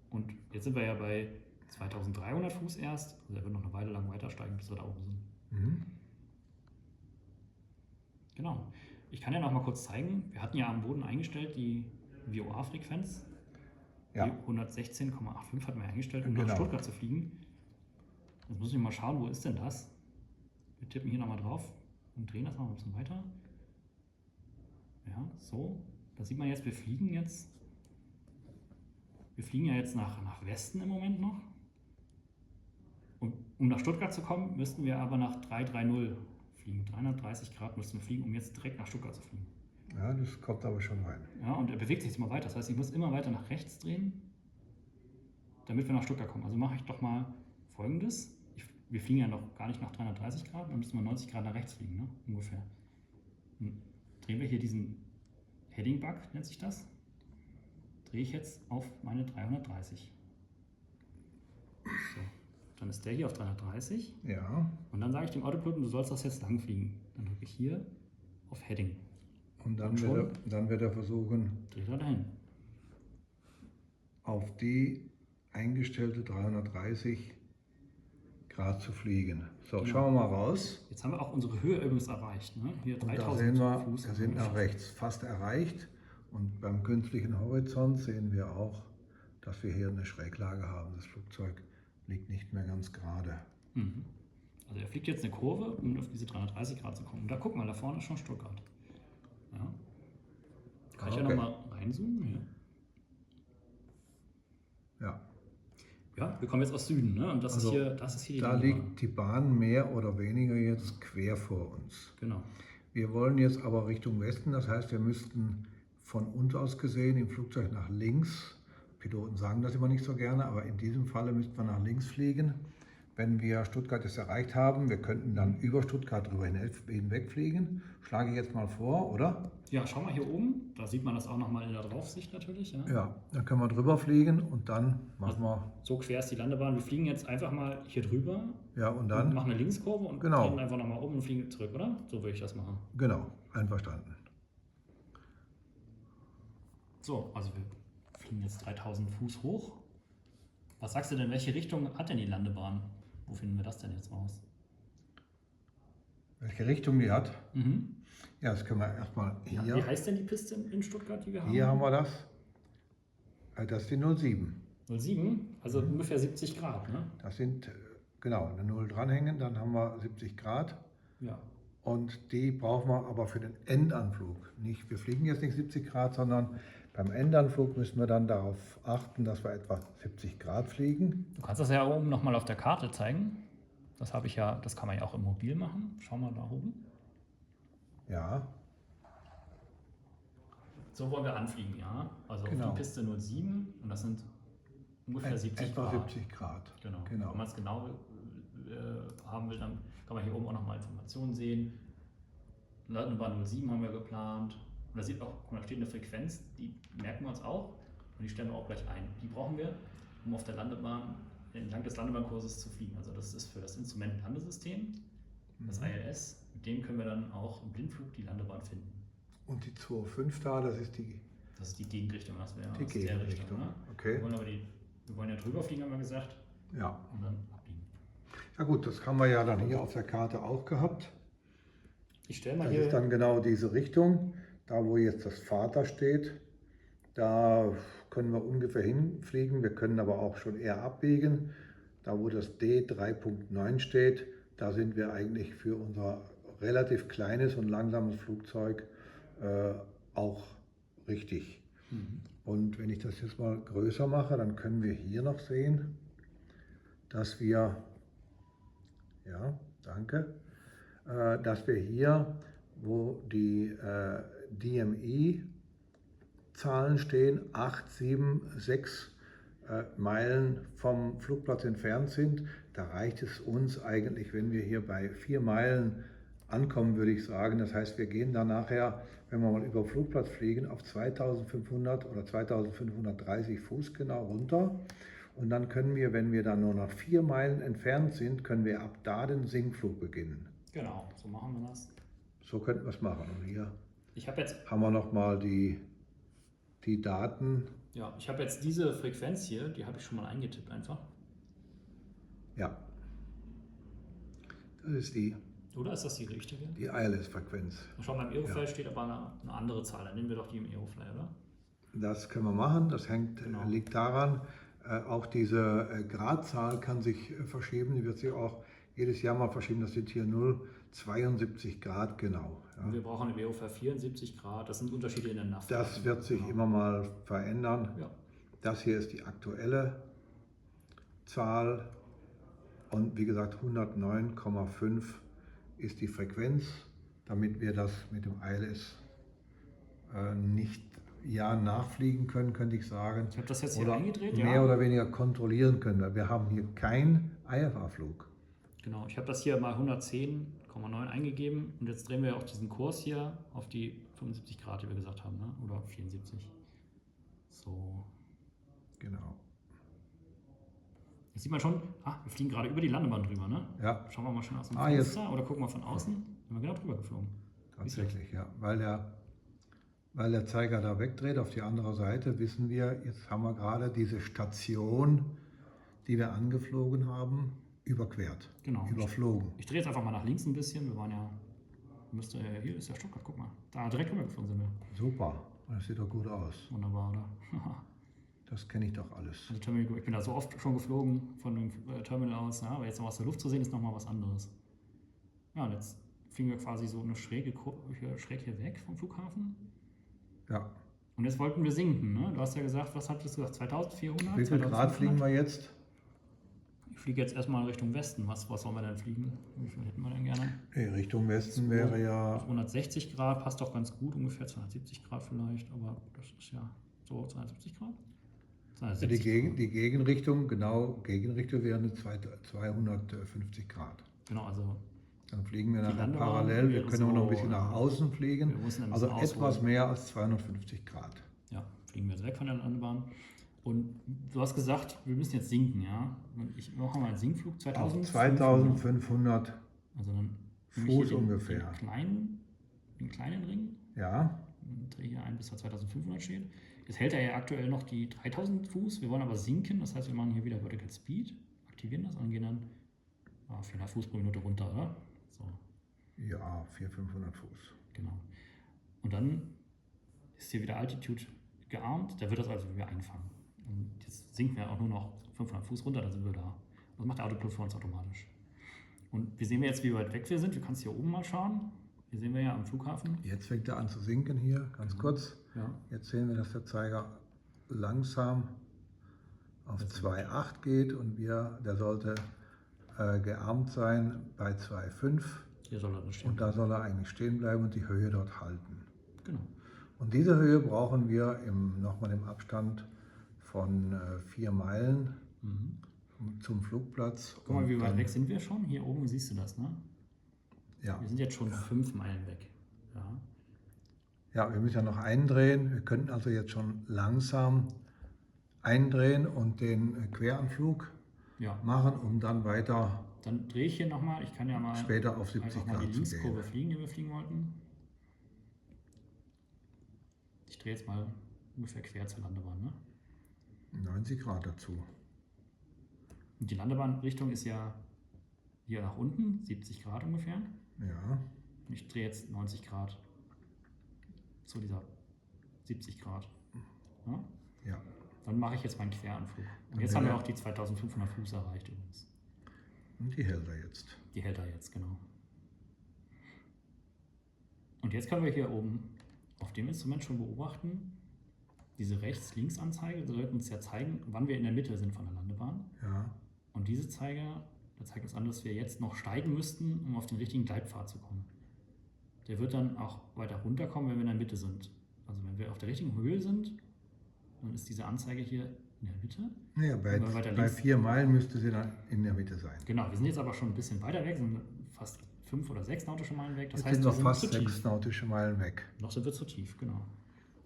Und jetzt sind wir ja bei 2300 Fuß erst. Also er wird noch eine Weile lang weiter steigen, bis wir da oben sind. Mhm. Genau. Ich kann ja noch mal kurz zeigen, wir hatten ja am Boden eingestellt die VOA-Frequenz. Ja. Die 116,85 hatten wir eingestellt, um Genau. nach Stuttgart zu fliegen. Jetzt muss ich mal schauen, wo ist denn das? Wir tippen hier nochmal drauf und drehen das noch ein bisschen weiter. Ja, so. Da sieht man jetzt, wir fliegen ja jetzt nach Westen im Moment noch. Und um nach Stuttgart zu kommen, müssten wir aber nach 330 fliegen. 330 Grad müssten wir fliegen, um jetzt direkt nach Stuttgart zu fliegen. Ja, das kommt aber schon rein. Ja, und er bewegt sich jetzt mal weiter. Das heißt, ich muss immer weiter nach rechts drehen, damit wir nach Stuttgart kommen. Also mache ich doch mal Folgendes. Wir fliegen ja noch gar nicht nach 330 Grad, dann müssen wir 90 Grad nach rechts fliegen, ne? Ungefähr. Dann drehen wir hier diesen Heading Bug, nennt sich das. Drehe ich jetzt auf meine 330. So, dann ist der hier auf 330. Ja. Und dann sage ich dem Autopiloten, du sollst das jetzt lang fliegen. Dann drücke ich hier auf Heading. Und dann, Und dann wird er versuchen, Dreht er dahin. auf die eingestellte 330 Grad zu fliegen. So, Genau. schauen wir mal raus. Jetzt haben wir auch unsere Höhe übrigens erreicht. Ne? Hier Und da 3000 sehen wir, Fuß. wir sind nach rechts fast erreicht. Und beim künstlichen Horizont sehen wir auch, dass wir hier eine Schräglage haben. Das Flugzeug liegt nicht mehr ganz gerade. Mhm. Also er fliegt jetzt eine Kurve, um auf diese 330 Grad zu kommen. Und da guck mal, da vorne ist schon Stuttgart. Ja. Kann ich ja Okay. nochmal reinzoomen? Hier. Ja, Ja, wir kommen jetzt aus Süden, ne? Und das Also, ist hier die da Landebahn. liegt die Bahn mehr oder weniger jetzt quer vor uns. Genau. Wir wollen jetzt aber Richtung Westen, das heißt, wir müssten von uns aus gesehen im Flugzeug nach links, Piloten sagen das immer nicht so gerne, aber in diesem Falle müssten wir nach links fliegen wenn wir Stuttgart jetzt erreicht haben, wir könnten dann über Stuttgart drüber hinwegfliegen. Schlage ich jetzt mal vor, oder? Ja, schau mal hier oben, da sieht man das auch nochmal in der Draufsicht natürlich. Ja. Ja, dann können wir drüber fliegen und dann machen wir. So quer ist die Landebahn. Wir fliegen jetzt einfach mal hier drüber Ja, und und dann? machen eine Linkskurve und Genau. drehen einfach nochmal um und fliegen zurück, oder? So würde ich das machen. Genau, einverstanden. So, also wir fliegen jetzt 3000 Fuß hoch. Was sagst du denn, welche Richtung hat denn die Landebahn? Wo finden wir das denn jetzt raus? Welche Richtung die hat? Mhm. Ja, das können wir erstmal Ja, hier. wie heißt denn die Piste in Stuttgart, die wir haben? Hier haben wir das. Das ist die 07. 07, also ungefähr 70 Grad, ne? Das sind, genau, eine 0 dranhängen, dann haben wir 70 Grad. Ja. Und die brauchen wir aber für den Endanflug. Nicht, wir fliegen jetzt nicht 70 Grad, sondern beim Endanflug müssen wir dann darauf achten, dass wir etwa 70 Grad fliegen. Du kannst das ja oben nochmal auf der Karte zeigen. Das habe ich ja, das kann man ja auch im Mobil machen. Schau mal da oben. Ja, So wollen wir anfliegen, ja. Also Genau. auf die Piste 07 und das sind ungefähr 70 etwa Grad. 70 Grad. Genau. Genau. Wenn man es genau haben will, dann kann man hier oben auch nochmal Informationen sehen. Landebahn 07 haben wir geplant. Und da sieht auch, guck mal, da steht eine Frequenz, die merken wir uns auch und die stellen wir auch gleich ein. Die brauchen wir, um auf der Landebahn, entlang des Landebahn-Kurses zu fliegen. Also das ist für das Instrumentenlandesystem, das ILS. Mit dem können wir dann auch im Blindflug die Landebahn finden. Und die 2,5 da, das ist die Gegenrichtung, das wäre Die aus der Gegenrichtung, Richtung. Ne? okay. Wir wollen ja drüber fliegen, haben wir gesagt, Ja. und dann abbiegen. Ja gut, das haben wir ja dann hier auf der Karte auch gehabt. Ich stelle mal Das hier. ist dann genau diese Richtung. Da wo jetzt das Vater steht, da können wir ungefähr hinfliegen. Wir können aber auch schon eher abbiegen. Da wo das D 3.9 steht, da sind wir eigentlich für unser relativ kleines und langsames Flugzeug auch richtig. Und wenn ich das jetzt mal größer mache, dann können wir hier noch sehen, dass wir, ja, danke, dass wir hier, wo die DMI-Zahlen stehen, 8, 7, 6 Meilen vom Flugplatz entfernt sind. Da reicht es uns eigentlich, wenn wir hier bei 4 Meilen ankommen, würde ich sagen. Das heißt, wir gehen dann nachher, wenn wir mal über den Flugplatz fliegen, auf 2500 oder 2530 Fuß genau runter. Und dann können wir, wenn wir dann nur noch 4 Meilen entfernt sind, können wir ab da den Sinkflug beginnen. Genau, so machen wir das. So könnten wir es machen. Und hier Ich habe jetzt, haben wir nochmal die Daten. ja, ich habe jetzt diese Frequenz hier, die habe ich schon mal eingetippt einfach. Ja, das ist die Oder ist das die richtige? ILS-Frequenz. Schau mal, im Aerofly steht aber eine andere Zahl. Dann nehmen wir doch die im Aerofly, oder? Das können wir machen. Das Genau. liegt daran, auch diese Gradzahl kann sich verschieben. Die wird sich auch jedes Jahr mal verschieben. Das sind hier 0,72 Grad genau. Ja. Und wir brauchen im Aerofly 74 Grad. Das sind Unterschiede in der NAV. Das wird sich Genau. immer mal verändern. Ja. Das hier ist die aktuelle Zahl. Und wie gesagt, 109,5 ist die Frequenz, damit wir das mit dem ILS nicht nachfliegen können, könnte ich sagen. Ich habe das jetzt hier Oder eingedreht, mehr ja. oder weniger kontrollieren können. Weil wir haben hier keinen IFA-Flug. Genau, ich habe das hier mal 110,9 eingegeben und jetzt drehen wir auch diesen Kurs hier auf die 75 Grad, die wir gesagt haben, ne? Oder 74. So. Genau. Jetzt sieht man schon, wir fliegen gerade über die Landebahn drüber, ne? Ja, Schauen wir mal schon aus dem jetzt. Fenster oder gucken wir von außen. Sind wir genau drüber geflogen. Tatsächlich, ja. Weil der Zeiger da wegdreht auf die andere Seite, wissen wir, jetzt haben wir gerade diese Station, die wir angeflogen haben, überquert. Genau. Überflogen. Ich drehe jetzt einfach mal nach links ein bisschen. Wir waren ja, hier ist ja Stuttgart, guck mal. Da direkt rübergeflogen sind wir. Super, das sieht doch gut aus. Wunderbar, oder? Das kenne ich doch alles. Also Terminal, ich bin da so oft schon geflogen von dem Terminal aus, ja, aber jetzt noch aus der Luft zu sehen, ist nochmal was anderes. Ja, und jetzt fliegen wir quasi so eine schräg hier weg vom Flughafen. Ja. Und jetzt wollten wir sinken, ne? Du hast ja gesagt, was hattest du gesagt, 2400? Wie viel Grad fliegen wir jetzt? Ich fliege jetzt erstmal Richtung Westen. Was sollen wir denn fliegen? Wie viel hätten wir denn gerne? Richtung Westen wäre ja 260 Grad, passt doch ganz gut, ungefähr 270 Grad vielleicht, aber das ist ja so 270 Grad. Also Die, 70 Grad. Die Gegenrichtung, genau, Gegenrichtung wäre 250 Grad. Genau, also Dann fliegen wir die nachher Landebahn parallel, wir wäre können auch noch ein so, bisschen nach außen fliegen, wir müssen ein also bisschen etwas ausholen. mehr als 250 Grad. Ja, fliegen wir jetzt weg von der Landebahn. Und du hast gesagt, wir müssen jetzt sinken, ja? Und ich mache mal einen Sinkflug, Auf 2500. 2500 Also dann nehme ich Fuß hier ungefähr. Den kleinen Ring, Ja, und drehe hier ein, bis er 2500 steht. Jetzt hält er ja aktuell noch die 3000 Fuß. Wir wollen aber sinken, das heißt, wir machen hier wieder Vertical Speed, aktivieren das und gehen dann 400 Fuß pro Minute runter, oder? So, ja, 400, 500 Fuß. genau. Und dann ist hier wieder Altitude gearmt, der wird das also wieder einfangen. Und jetzt sinken wir auch nur noch 500 Fuß runter, dann sind wir da. Das macht der Autopilot für uns automatisch. Und wie sehen wir jetzt, wie weit weg wir sind? Wir können es hier oben mal schauen. Hier sehen wir ja am Flughafen. Jetzt fängt er an zu sinken hier, ganz kurz. Ja. Jetzt sehen wir, dass der Zeiger langsam auf 2,8 geht und der sollte gearmt sein bei 2,5. Hier soll er dann stehen. Und da soll er eigentlich stehen bleiben und die Höhe dort halten. Genau. Und diese Höhe brauchen wir nochmal im Abstand von 4 Meilen zum Flugplatz. Guck mal, wie Und weit dann- weg sind wir schon? Hier oben siehst du das, ne? Ja. Wir sind jetzt schon 5 Meilen weg. Ja. Ja, wir müssen ja noch eindrehen. Wir könnten also jetzt schon langsam eindrehen und den Queranflug Ja. machen, um dann weiter Dann drehe ich hier nochmal. Ich kann ja mal später auf 70 einfach mal die Grad zu Linkskurve gehen. fliegen, die wir fliegen wollten. Ich drehe jetzt mal ungefähr quer zur Landebahn, ne? 90 Grad dazu. Und die Landebahnrichtung ist ja hier nach unten, 70 Grad ungefähr. Ja, Und ich drehe jetzt 90 Grad zu dieser 70 Grad. Ja? ja. Dann mache ich jetzt meinen Queranflug. Und Dann jetzt haben wir wäre- auch die 2500 Fuß erreicht übrigens. Und die hält er jetzt. Die hält er jetzt, genau. Und jetzt können wir hier oben auf dem Instrument schon beobachten, diese Rechts-Links-Anzeige sollte uns ja zeigen, wann wir in der Mitte sind von der Landebahn. Ja, Und diese Zeiger, der zeigt uns an, dass wir jetzt noch steigen müssten, um auf den richtigen Gleitpfad zu kommen. Der wird dann auch weiter runterkommen, wenn wir in der Mitte sind. Also wenn wir auf der richtigen Höhe sind, dann ist diese Anzeige hier in der Mitte. ja Wenn wir weiter bei links- 4 Meilen müsste sie dann in der Mitte sein. Genau, wir sind jetzt aber schon ein bisschen weiter weg, sind fast 5 oder 6 nautische Meilen weg. Das Jetzt heißt, sind wir noch sind fast zu 6 tief. nautische Meilen weg. Noch sind wir zu tief, genau.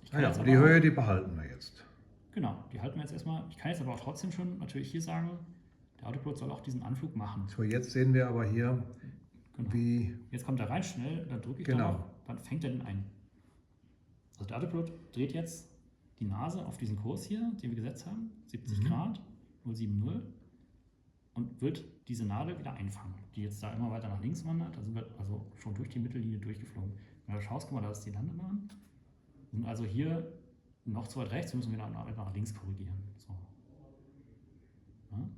Ich Ah kann ja, jetzt und die aber- Höhe, die behalten wir jetzt. Genau, die halten wir jetzt erstmal. Ich kann jetzt aber auch trotzdem schon natürlich hier sagen, der Autopilot soll auch diesen Anflug machen. So, jetzt sehen wir aber hier, Genau. wie, Jetzt kommt er rein schnell, dann drücke ich Genau. darauf, dann fängt er den ein. Also der Autopilot dreht jetzt die Nase auf diesen Kurs hier, den wir gesetzt haben, 70 Grad, 070, und wird diese Nadel wieder einfangen, die jetzt da immer weiter nach links wandert. Da sind wir also schon durch die Mittellinie durchgeflogen. Wenn du schaust, guck mal, da ist die Landebahn. Wir sind also hier noch zu weit rechts, müssen wir nach links korrigieren. So. Ja?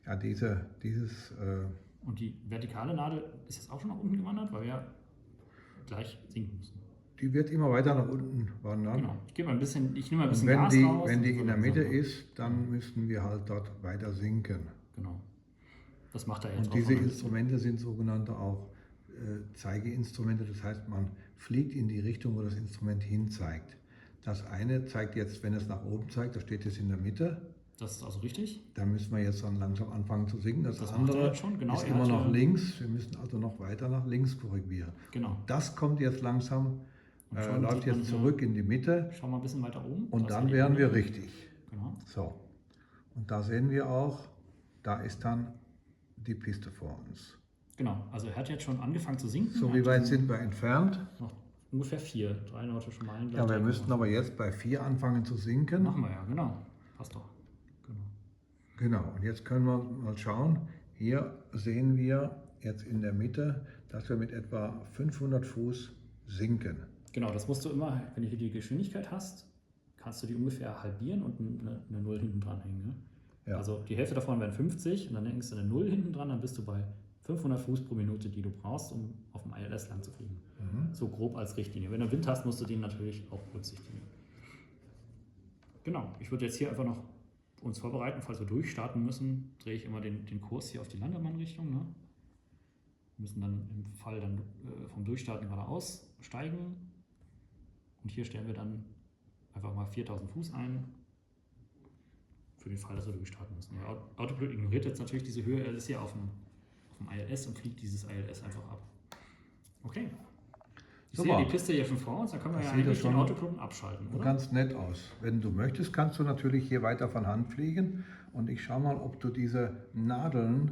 ja, dieses, Und die vertikale Nadel ist jetzt auch schon nach unten gewandert, weil wir gleich sinken müssen. die wird immer weiter nach unten wandern. Genau. Ich nehme mal ein bisschen Und Gas wenn raus. die und so in der Mitte langsam. ist, dann müssen wir halt dort weiter sinken. Genau. Das macht er jetzt Und auch. diese von- Instrumente sind sogenannte auch Zeigeinstrumente, das heißt, man fliegt in die Richtung, wo das Instrument hinzeigt. Das eine zeigt jetzt, wenn es nach oben zeigt, das steht jetzt in der Mitte, Das ist also richtig. da müssen wir jetzt dann langsam anfangen zu sinken. Das Das macht andere er jetzt schon, genau. ist Er immer hat noch ja- links, wir müssen also noch weiter nach links korrigieren. Genau. Das kommt jetzt langsam, Und schon läuft sieht man jetzt hier- zurück in die Mitte Schau mal ein bisschen weiter oben. und Das dann die wären Ebene. wir richtig. Genau. So, und da sehen wir auch, da ist dann die Piste vor uns. Genau. Also er hat jetzt schon angefangen zu sinken. So, Er wie hat weit sind wir entfernt? noch ungefähr 3 nautische Meilen. Ja, wir gleich müssten drüber. aber jetzt bei 4 anfangen zu sinken. Machen wir ja, genau. Passt doch. Genau. Genau, und jetzt können wir mal schauen. Hier sehen wir jetzt in der Mitte, dass wir mit etwa 500 Fuß sinken. Genau, das musst du immer, wenn du hier die Geschwindigkeit hast, kannst du die ungefähr halbieren und eine 0 hinten dran hängen. Ne? Ja. Also die Hälfte davon wären 50 und dann hängst du eine 0 hinten dran, dann bist du bei 500 Fuß pro Minute, die du brauchst, um auf dem ILS lang zu fliegen. So grob als Richtlinie. Wenn du Wind hast, musst du den natürlich auch berücksichtigen. Genau, ich würde jetzt hier einfach noch uns vorbereiten, falls wir durchstarten müssen, drehe ich immer den Kurs hier auf die Landebahnrichtung. Ne? Wir müssen dann im Fall dann vom Durchstarten geradeaus steigen. Und hier stellen wir dann einfach mal 4000 Fuß ein. Für den Fall, dass wir durchstarten müssen. Ja, Autopilot ignoriert jetzt natürlich diese Höhe, er ist hier auf dem ILS und fliegt dieses ILS einfach ab. Okay. Ich sehe die Piste hier schon vor uns, da können wir ja eigentlich den Autopiloten abschalten, oder? Ganz nett aus. Wenn du möchtest, kannst du natürlich hier weiter von Hand fliegen und ich schau mal, ob du diese Nadeln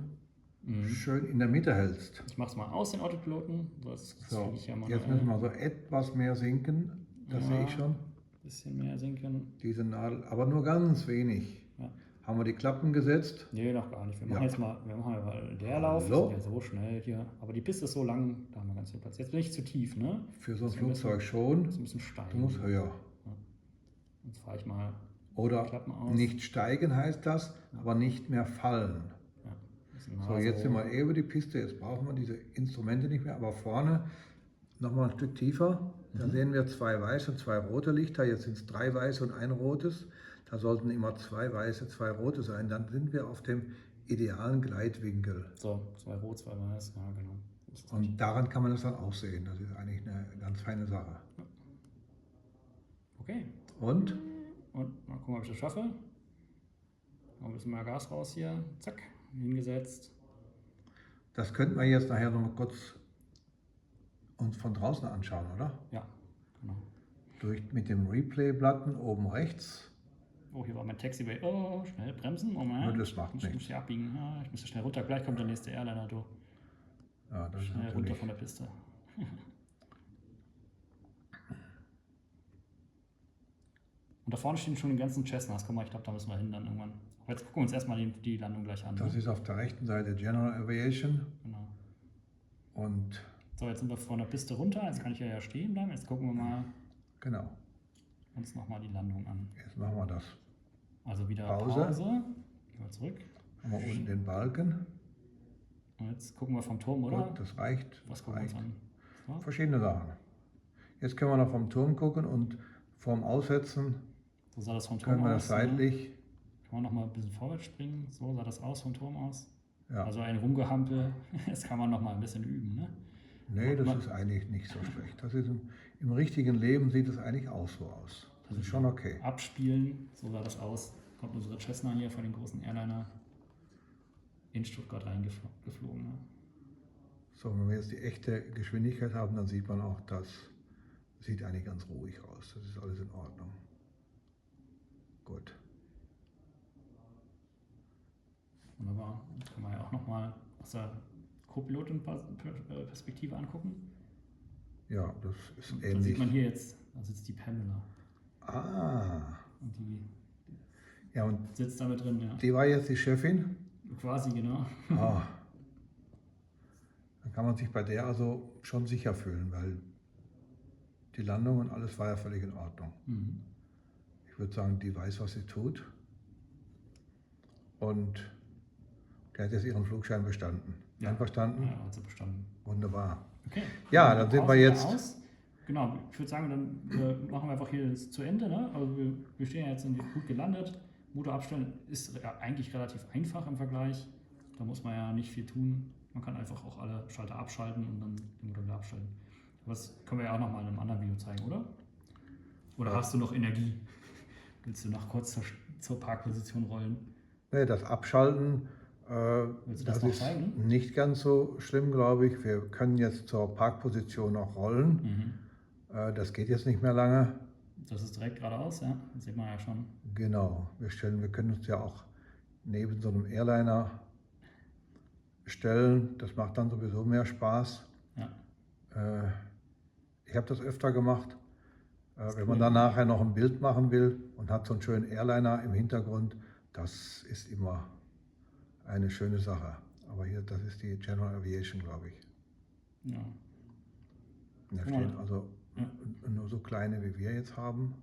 schön in der Mitte hältst. Ich mache es mal aus, den Autopiloten. Das So, ich ja jetzt müssen wir so etwas mehr sinken, das sehe ich schon. Ein bisschen mehr sinken. Diese Nadel, aber nur ganz wenig. Ja. Haben wir die Klappen gesetzt? Nee, noch gar nicht. Wir machen jetzt mal, der Lauf. Wir sind ja so schnell hier. Aber die Piste ist so lang, da haben wir ganz viel Platz. Jetzt bin ich zu tief, ne? Für so ein Flugzeug schon. Ist ein bisschen steil. Du musst höher. Ja. Jetzt fahre ich mal Oder die Klappen aus. nicht steigen heißt das, aber nicht mehr fallen. Ja. So, jetzt sind wir über die Piste, jetzt brauchen wir diese Instrumente nicht mehr, aber vorne nochmal ein Stück tiefer. Da sehen wir 2 weiße und 2 rote Lichter. Jetzt sind es 3 weiße und ein rotes. Da sollten immer 2 weiße, 2 rote sein. Dann sind wir auf dem idealen Gleitwinkel. So, 2 rot, 2 weiß, ja genau. Und daran kann man das dann auch sehen. Das ist eigentlich eine ganz feine Sache. Okay. Und? Und mal gucken, ob ich das schaffe. Noch ein bisschen mehr Gas raus hier. Zack, hingesetzt. Das könnten wir jetzt nachher noch mal kurz uns von draußen anschauen, oder? Ja, genau. Mit dem Replay-Button oben rechts. Oh, hier war mein Taxiway. Oh, schnell bremsen. Moment. Ja, das macht ich nichts. muss hier abbiegen. Ja, ich muss schnell runter. Gleich kommt der nächste Airliner. Du. Ja, das Schnell ist runter von der Piste. Und da vorne stehen schon die ganzen Cessnas. Komm mal, ich glaube, da müssen wir hin dann irgendwann. Aber jetzt gucken wir uns erstmal die Landung gleich an. Das ist auf der rechten Seite General Aviation. Genau. Und so, jetzt sind wir von der Piste runter. Jetzt kann ich ja stehen bleiben. Jetzt gucken wir mal genau. uns nochmal die Landung an. Jetzt machen wir das. Also wieder Pause. Gehen wir zurück. Haben wir unten den Balken. Und jetzt gucken wir vom Turm, oder? Gut, das reicht. Was gucken wir uns an? So. Verschiedene Sachen. Jetzt können wir noch vom Turm gucken und vorm Aussetzen So sah das vom Turm können wir aus. das seitlich. Ne? Kann man noch mal ein bisschen vorwärts springen. So sah das aus vom Turm aus. Ja. Also ein Rumgehampel. Das kann man noch mal ein bisschen üben, ne? Nee, das ist eigentlich nicht so schlecht. Das ist im richtigen Leben sieht es eigentlich auch so aus. Das ist schon okay. Abspielen, so sah das aus. Kommt unsere Cessna hier von den großen Airliner in Stuttgart reingeflogen. Ne? So, wenn wir jetzt die echte Geschwindigkeit haben, dann sieht man auch, das sieht eigentlich ganz ruhig aus. Das ist alles in Ordnung. Gut. Wunderbar. Das kann man ja auch nochmal aus der Co-Piloten-Perspektive angucken. Ja, das ist Und ähnlich. da sieht man hier jetzt, da sitzt die Pamela. Ah. Und die Ja, und sitzt da mit drin, ja. die war jetzt die Chefin? Quasi, genau. Ah. Dann kann man sich bei der also schon sicher fühlen, weil die Landung und alles war ja völlig in Ordnung. Mhm. Ich würde sagen, die weiß, was sie tut. Und der hat jetzt ihren Flugschein bestanden. Ja. Einverstanden? Ja, hat sie bestanden. Wunderbar. Okay. Ja, dann sind wir jetzt. Aus. Genau, ich würde sagen, dann machen wir einfach hier das zu Ende. Ne? Also wir stehen ja jetzt gut gelandet. Motor abstellen ist eigentlich relativ einfach im Vergleich. Da muss man ja nicht viel tun. Man kann einfach auch alle Schalter abschalten und dann den Motor wieder abstellen. Aber das können wir ja auch noch mal in einem anderen Video zeigen, oder? Oder Ja. hast du noch Energie? Willst du noch kurz zur Parkposition rollen? Nee, das Abschalten, Willst du das das noch ist zeigen? nicht ganz so schlimm, glaube ich. Wir können jetzt zur Parkposition noch rollen. Mhm. Das geht jetzt nicht mehr lange. Das ist direkt geradeaus, ja? Das sieht man ja schon. Genau, wir können uns ja auch neben so einem Airliner stellen. Das macht dann sowieso mehr Spaß. Ja. Ich habe das öfter gemacht. Wenn cool. man dann nachher noch ein Bild machen will und hat so einen schönen Airliner im Hintergrund, das ist immer eine schöne Sache. Aber hier, das ist die General Aviation, glaube ich. Ja. Und da Guck mal. stehen also nur so kleine, wie wir jetzt haben.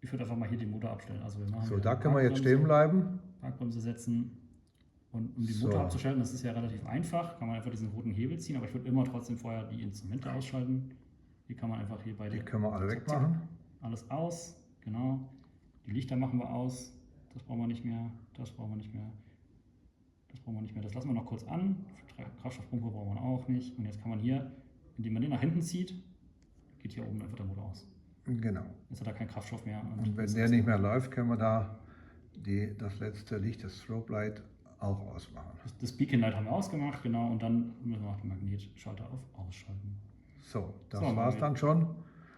Ich würde einfach mal hier den Motor abstellen. Also wir machen So, wieder da eine können wir jetzt stehen bleiben. Parkbremse setzen. Und um den So. Motor abzuschalten, das ist ja relativ einfach, kann man einfach diesen roten Hebel ziehen, aber ich würde immer trotzdem vorher die Instrumente ausschalten. Hier kann man einfach hier bei Die der können wir alle zack, zack, wegmachen. alles aus, genau. Die Lichter machen wir aus, das brauchen wir nicht mehr, das brauchen wir nicht mehr, das brauchen wir nicht mehr, das lassen wir noch kurz an. Kraftstoffpumpe brauchen wir auch nicht. Und jetzt kann man hier, indem man den nach hinten zieht, geht hier oben einfach der Motor aus. Genau. Jetzt hat er keinen Kraftstoff mehr. Und wenn der nicht mehr läuft, können wir da das letzte Licht, das Strobe Light, auch ausmachen. Das Beacon Light haben wir ausgemacht, genau, und dann müssen wir noch den Magnetschalter auf ausschalten. So, das So, war es dann schon.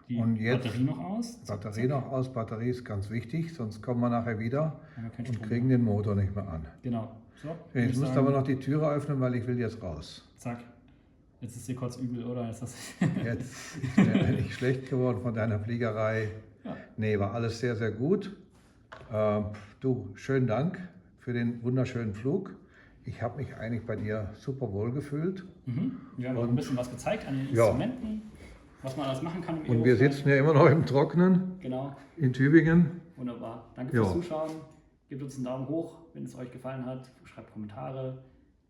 Die Und jetzt Batterie noch aus. Zack, Batterie zack. noch aus. Batterie ist ganz wichtig, sonst kommen wir nachher wieder Haben wir keinen und Strom kriegen mehr. den Motor nicht mehr an. Genau. So, Jetzt würde ich musst du sagen, aber noch die Türe öffnen, weil ich will jetzt raus. Zack. Jetzt ist dir kurz übel, oder? Ist das Jetzt ist mir nicht schlecht geworden von deiner Fliegerei. Ja. Nee, war alles sehr, sehr gut. Du, schönen Dank für den wunderschönen Flug. Ich habe mich eigentlich bei dir super wohl gefühlt. Wir haben auch ein bisschen was gezeigt an den Ja. Instrumenten, was man alles machen kann im Und wir Aerofly. sitzen ja immer noch im Trockenen Genau, in Tübingen. wunderbar. Danke Ja. fürs Zuschauen. Gebt uns einen Daumen hoch, wenn es euch gefallen hat. Schreibt Kommentare,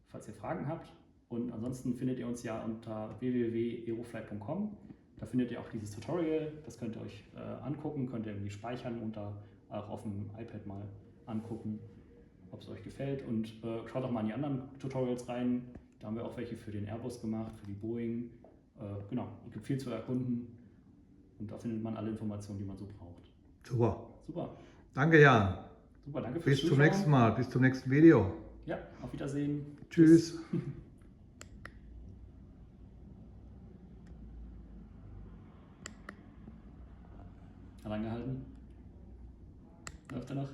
falls ihr Fragen habt. Und ansonsten findet ihr uns ja unter www.aerofly.com. Da findet ihr auch dieses Tutorial. Das könnt ihr euch angucken, könnt ihr irgendwie speichern und da auch auf dem iPad mal angucken, ob es euch gefällt. Und schaut auch mal in die anderen Tutorials rein. Da haben wir auch welche für den Airbus gemacht, für die Boeing. Genau, es gibt viel zu erkunden. Und da findet man alle Informationen, die man so braucht. Super. Super. Danke, Jan. Super, danke fürs Bis zum Zuschauen. nächsten Mal. Bis zum nächsten Video. Ja, auf Wiedersehen. Tschüss. Hat angehalten. Läuft er noch?